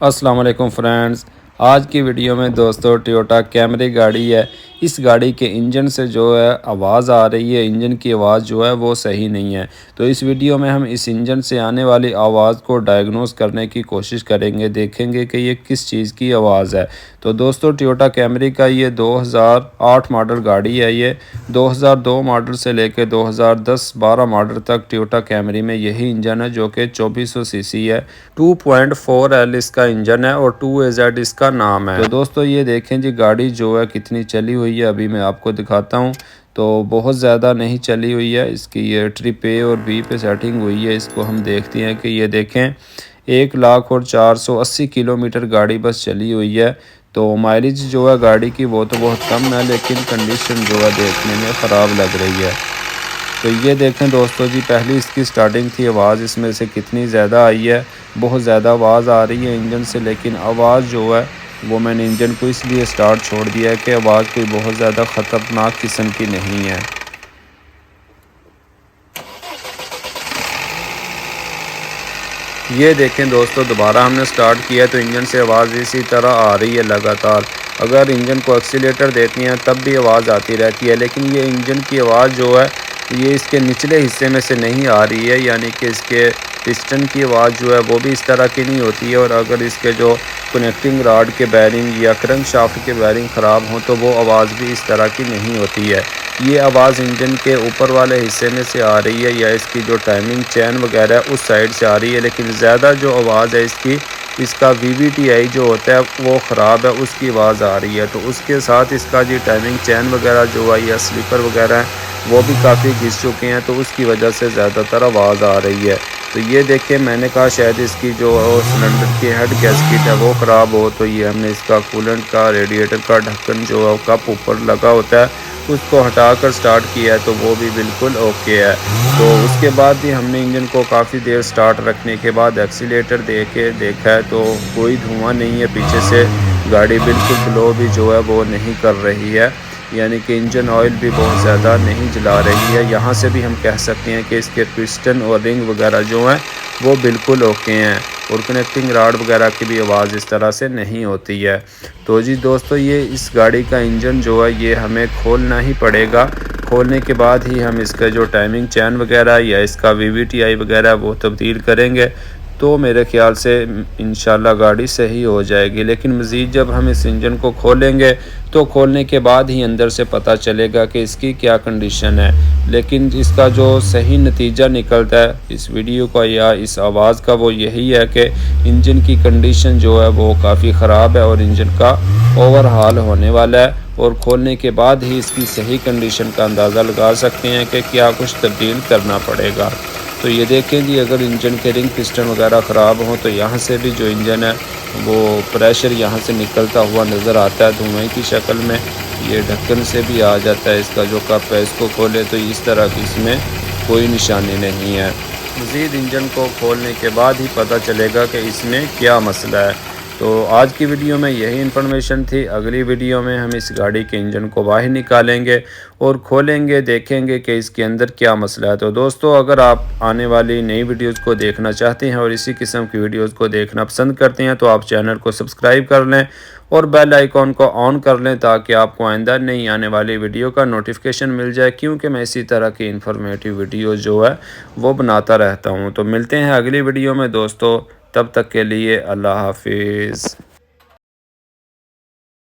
अस्सलाम वालेकुम फ्रेंड्स। आज की वीडियो में दोस्तों टोयोटा कैमरी गाड़ी है। इस गाड़ी के इंजन से जो है आवाज़ आ रही है, इंजन की आवाज़ जो है वो सही नहीं है। तो इस वीडियो में हम इस इंजन से आने वाली आवाज़ को डायग्नोस करने की कोशिश करेंगे, देखेंगे कि ये किस चीज़ की आवाज़ है। तो दोस्तों टोयोटा कैमरी का ये 2008 मॉडल गाड़ी है। ये 2002 मॉडल से लेकर 2010-12 मॉडल तक टोयोटा कैमरी में यही इंजन है जो कि 2400 सीसी है। 2.4L इसका इंजन है और 2AZ इसका नाम है। तो दोस्तों ये देखें जी गाड़ी जो है कितनी चली हुई है, अभी मैं आपको दिखाता हूँ। तो बहुत ज़्यादा नहीं चली हुई है, इसकी ये ट्रिप ए और बी पे सेटिंग हुई है। इसको हम देखते हैं कि ये देखें 1,04,80 किलोमीटर गाड़ी बस चली हुई है। तो माइलेज जो है गाड़ी की वो तो बहुत कम है, लेकिन कंडीशन जो है देखने में ख़राब लग रही है। तो ये देखें दोस्तों जी, पहली इसकी स्टार्टिंग थी, आवाज़ इसमें से कितनी ज़्यादा आई है। बहुत ज़्यादा आवाज़ आ रही है इंजन से, लेकिन आवाज़ जो है वो मैंने इंजन को इसलिए स्टार्ट छोड़ दिया है कि आवाज़ कोई बहुत ज़्यादा ख़तरनाक किस्म की नहीं है। ये देखें दोस्तों, दोबारा हमने स्टार्ट किया तो इंजन से आवाज़ इसी तरह आ रही है लगातार। अगर इंजन को एक्सीलेटर देती हैं तब भी आवाज़ आती रहती है, लेकिन ये इंजन की आवाज़ जो है ये इसके निचले हिस्से में से नहीं आ रही है, यानी कि इसके पिस्टन की आवाज़ जो है वो भी इस तरह की नहीं होती है। और अगर इसके जो कनेक्टिंग रॉड के बैरिंग या क्रैंक शाफ्ट के बैरिंग ख़राब हों तो वो आवाज़ भी इस तरह की नहीं होती है। ये आवाज़ इंजन के ऊपर वाले हिस्से में से आ रही है या इसकी जो टाइमिंग चैन वगैरह है उस साइड से आ रही है, लेकिन ज़्यादा जो आवाज़ है इसका VVTi जो होता है वो ख़राब है, उसकी आवाज़ आ रही है। तो उसके साथ इसका जी टाइमिंग चैन वगैरह जो है या स्लीपर वगैरह है वो भी काफ़ी घिस चुके हैं, तो उसकी वजह से ज़्यादातर आवाज़ आ रही है। तो ये देखिए, मैंने कहा शायद इसकी जो सिलेंडर की हेड गैस्केट है वो ख़राब हो, तो ये हमने इसका कूलेंट का रेडिएटर का ढक्कन जो है कप ऊपर लगा होता है उसको हटाकर स्टार्ट किया है, तो वो भी बिल्कुल ओके है। तो उसके बाद भी हमने इंजन को काफ़ी देर स्टार्ट रखने के बाद एक्सीलेटर दे के देखा है तो कोई धुआं नहीं है पीछे से। गाड़ी बिल्कुल ब्लो भी जो है वो नहीं कर रही है, यानी कि इंजन ऑयल भी बहुत ज़्यादा नहीं जला रही है। यहाँ से भी हम कह सकते हैं कि इसके पिस्टन और रिंग वगैरह जो हैं वो बिल्कुल ओके हैं, और कनेक्टिंग रॉड वगैरह की भी आवाज़ इस तरह से नहीं होती है। तो जी दोस्तों, ये इस गाड़ी का इंजन जो है ये हमें खोलना ही पड़ेगा। खोलने के बाद ही हम इसका जो टाइमिंग चैन वगैरह या इसका VVTi वगैरह वो तब्दील करेंगे, तो मेरे ख़्याल से इंशाल्लाह गाड़ी सही हो जाएगी। लेकिन मज़ीद जब हम इस इंजन को खोलेंगे तो खोलने के बाद ही अंदर से पता चलेगा कि इसकी क्या कंडीशन है। लेकिन इसका जो सही नतीजा निकलता है इस वीडियो का या इस आवाज़ का वो यही है कि इंजन की कंडीशन जो है वो काफ़ी ख़राब है और इंजन का ओवरहाल होने वाला है, और खोलने के बाद ही इसकी सही कंडीशन का अंदाज़ा लगा सकते हैं कि क्या कुछ तब्दील करना पड़ेगा। तो ये देखें जी, अगर इंजन के रिंग पिस्टन वगैरह ख़राब हों तो यहाँ से भी जो इंजन है वो प्रेशर यहाँ से निकलता हुआ नज़र आता है धुएँ की शक्ल में। ये ढक्कन से भी आ जाता है, इसका जो कप है इसको खोले तो इस तरह की इसमें कोई निशानी नहीं है। मज़ीद इंजन को खोलने के बाद ही पता चलेगा कि इसमें क्या मसला है। तो आज की वीडियो में यही इन्फॉर्मेशन थी। अगली वीडियो में हम इस गाड़ी के इंजन को बाहर निकालेंगे और खोलेंगे, देखेंगे कि इसके अंदर क्या मसला है। तो दोस्तों, अगर आप आने वाली नई वीडियोस को देखना चाहते हैं और इसी किस्म की वीडियोस को देखना पसंद करते हैं तो आप चैनल को सब्सक्राइब कर लें और बेल आइकॉन को ऑन कर लें, ताकि आपको आइंदा नई आने वाली वीडियो का नोटिफिकेशन मिल जाए, क्योंकि मैं इसी तरह की इन्फॉर्मेटिव वीडियो जो है वो बनाता रहता हूँ। तो मिलते हैं अगली वीडियो में दोस्तों, तब तक के लिए अल्लाह हाफिज़।